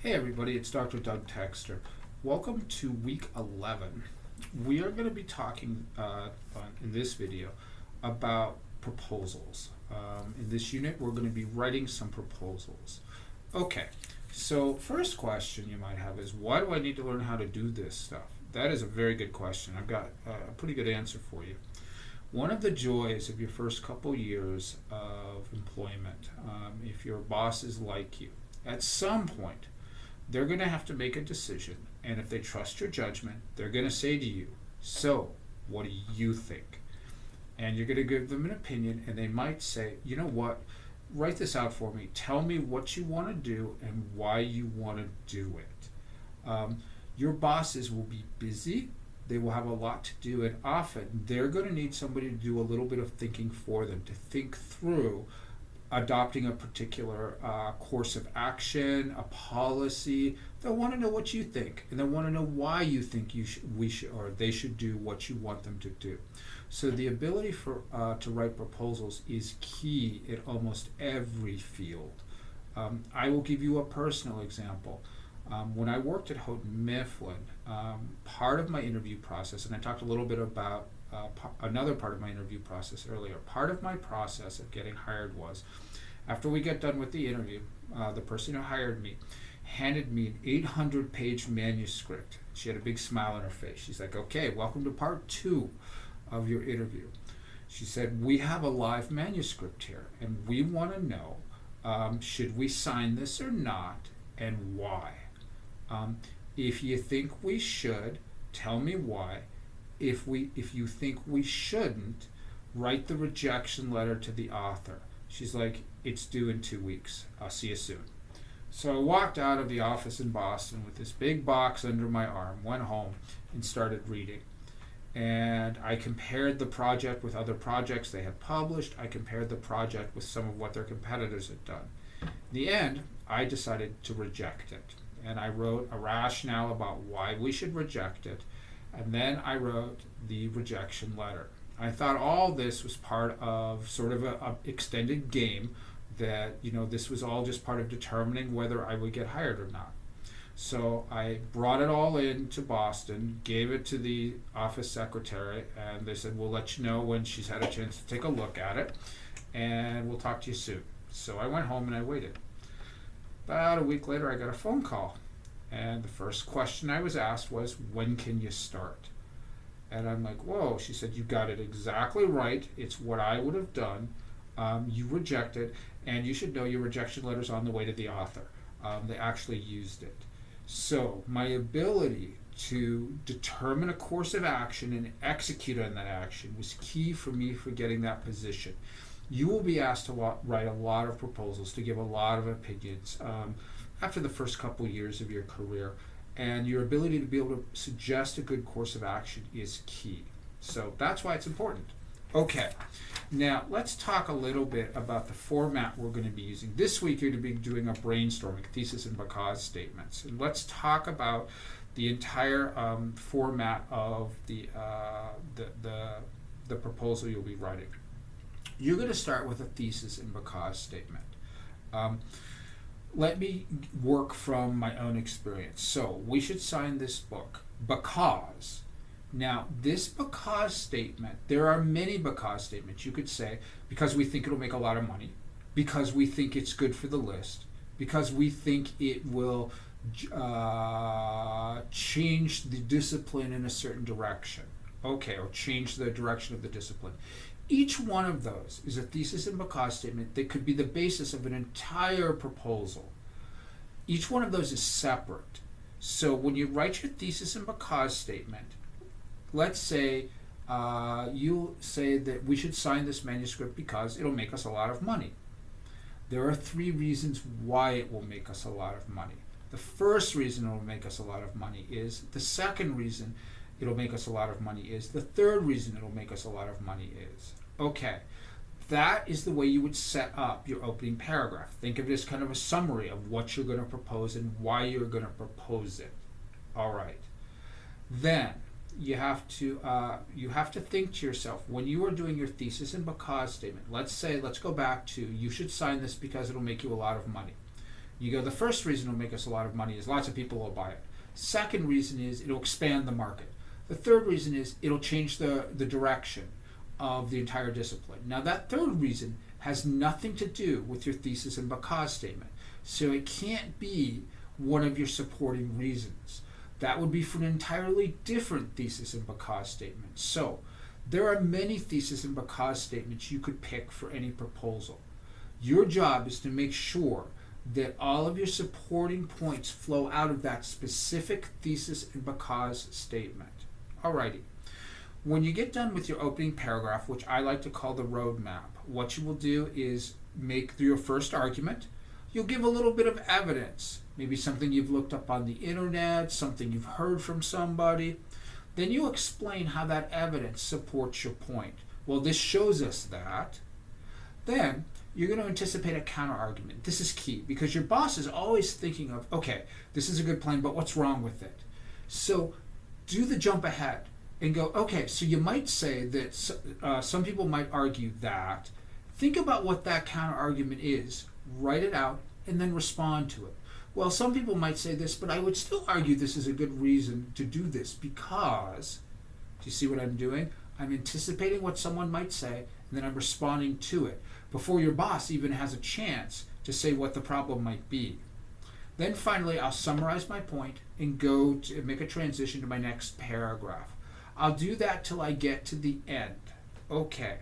Hey everybody, it's Dr. Doug Texter. Welcome to week 11. We are going to be talking in this video about proposals. In this unit, we're going to be writing some proposals. Okay, so first question you might have is, why do I need to learn how to do this stuff? That is a very good question. I've got a pretty good answer for you. One of the joys of your first couple years of employment, if your bosses like you, at some point, they're going to have to make a decision, and if they trust your judgment, they're going to say to you, so what do you think? And you're going to give them an opinion, and they might say, you know what, write this out for me, tell me what you want to do and why you want to do it. Your bosses will be busy, they will have a lot to do, and often they're going to need somebody to do a little bit of thinking for them, to think through adopting a particular course of action, a policy. They'll want to know what you think, and they'll want to know why you think they should do what you want them to do. So the ability to write proposals is key in almost every field. I will give you a personal example. When I worked at Houghton Mifflin, part of my interview process, and I talked a little bit about another part of my interview process earlier. Part of my process of getting hired was, after we got done with the interview, the person who hired me handed me an 800-page manuscript. She had a big smile on her face. She's like, okay, welcome to part 2 of your interview. She said, we have a live manuscript here, and we want to know, should we sign this or not, and why? If you think we should, tell me why. If you think we shouldn't, write the rejection letter to the author. She's like, it's due in 2 weeks. I'll see you soon. So I walked out of the office in Boston with this big box under my arm, went home, and started reading. And I compared the project with other projects they had published. I compared the project with some of what their competitors had done. In the end, I decided to reject it. And I wrote a rationale about why we should reject it. And then I wrote the rejection letter. I thought all this was part of sort of a extended game that, this was all just part of determining whether I would get hired or not. So I brought it all into Boston, gave it to the office secretary, and they said, we'll let you know when she's had a chance to take a look at it, and we'll talk to you soon. So I went home and I waited. About a week later, I got a phone call. And the first question I was asked was, when can you start? And I'm like, whoa. She said, you got it exactly right. It's what I would have done. You rejected, and you should know your rejection letter's on the way to the author. They actually used it. So my ability to determine a course of action and execute on that action was key for me for getting that position. You will be asked to write a lot of proposals, to give a lot of opinions after the first couple years of your career, and your ability to be able to suggest a good course of action is key. So that's why it's important. Okay, now let's talk a little bit about the format we're going to be using. This week you're going to be doing a brainstorming, thesis and because statements, and let's talk about the entire format of the proposal you'll be writing. You're going to start with a thesis and because statement. Let me work from my own experience. So we should sign this book because. Now, this because statement, there are many because statements. You could say, because we think it'll make a lot of money, because we think it's good for the list, because we think it will change the discipline in a certain direction. Okay, or change the direction of the discipline. Each one of those is a thesis and because statement that could be the basis of an entire proposal. Each one of those is separate. So when you write your thesis and because statement, let's say you say that we should sign this manuscript because it'll make us a lot of money. There are 3 reasons why it will make us a lot of money. The first reason it will make us a lot of money is, the second reason it'll make us a lot of money is, the third reason it'll make us a lot of money is. Okay, that is the way you would set up your opening paragraph. Think of it as kind of a summary of what you're going to propose and why you're going to propose it. All right. Then you have to think to yourself, when you are doing your thesis and because statement, let's go back to, you should sign this because it'll make you a lot of money. You go, the first reason it'll make us a lot of money is lots of people will buy it. Second reason is it'll expand the market. The third reason is it'll change the direction of the entire discipline. Now that third reason has nothing to do with your thesis and because statement. So it can't be one of your supporting reasons. That would be for an entirely different thesis and because statement. So there are many thesis and because statements you could pick for any proposal. Your job is to make sure that all of your supporting points flow out of that specific thesis and because statement. Alrighty. When you get done with your opening paragraph, which I like to call the roadmap, what you will do is make your first argument. You'll give a little bit of evidence, maybe something you've looked up on the internet, something you've heard from somebody. Then you explain how that evidence supports your point. Well, this shows us that. Then you're going to anticipate a counter argument. This is key because your boss is always thinking of, okay, this is a good plan, but what's wrong with it? So do the jump ahead and go, okay, so you might say that some people might argue that. Think about what that counter argument is, write it out, and then respond to it. Well, some people might say this, but I would still argue this is a good reason to do this because, do you see what I'm doing? I'm anticipating what someone might say, and then I'm responding to it before your boss even has a chance to say what the problem might be. Then finally, I'll summarize my point and go to make a transition to my next paragraph. I'll do that till I get to the end. Okay.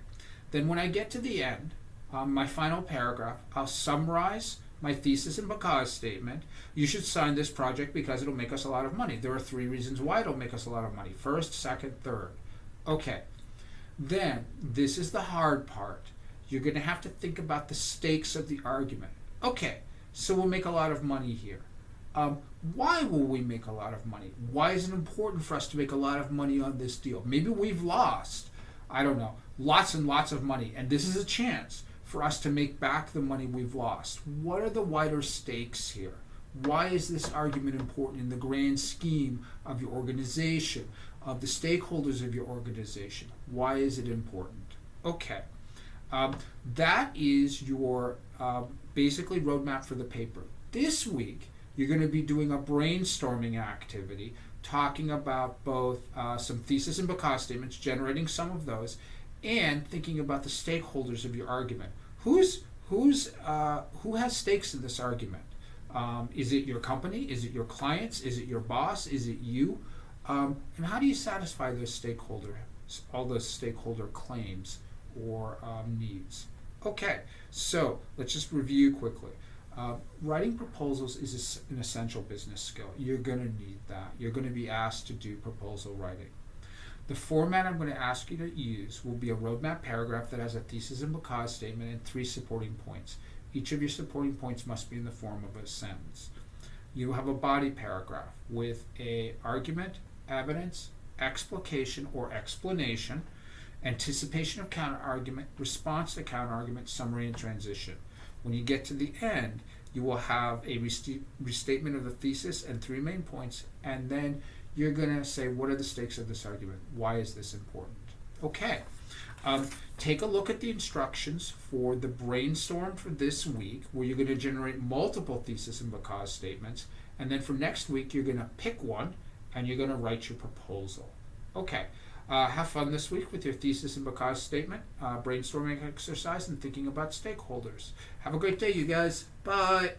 Then when I get to the end, my final paragraph, I'll summarize my thesis and because statement. You should sign this project because it'll make us a lot of money. There are 3 reasons why it'll make us a lot of money. First, second, third. Okay. Then, this is the hard part. You're going to have to think about the stakes of the argument. Okay, so we'll make a lot of money here. Why will we make a lot of money? Why is it important for us to make a lot of money on this deal? Maybe we've lost, I don't know, lots and lots of money, and this is a chance for us to make back the money we've lost. What are the wider stakes here? Why is this argument important in the grand scheme of your organization, of the stakeholders of your organization? Why is it important? Okay. That is your basically roadmap for the paper. This week, you're going to be doing a brainstorming activity, talking about both some thesis and because statements, generating some of those, and thinking about the stakeholders of your argument. Who has stakes in this argument? Is it your company? Is it your clients? Is it your boss? Is it you? And how do you satisfy those all those stakeholder claims or needs? Okay, so let's just review quickly. Writing proposals is an essential business skill. You're going to need that. You're going to be asked to do proposal writing. The format I'm going to ask you to use will be a roadmap paragraph that has a thesis and because statement and 3 supporting points. Each of your supporting points must be in the form of a sentence. You have a body paragraph with a argument, evidence, explication or explanation, anticipation of counter-argument, response to counter-argument, summary, and transition. When you get to the end, you will have a restatement of the thesis and 3 main points, and then you're going to say, what are the stakes of this argument? Why is this important? Okay. Take a look at the instructions for the brainstorm for this week, where you're going to generate multiple thesis and because statements, and then for next week, you're going to pick one, and you're going to write your proposal. Okay. Have fun this week with your thesis and because statement, brainstorming exercise, and thinking about stakeholders. Have a great day, you guys. Bye.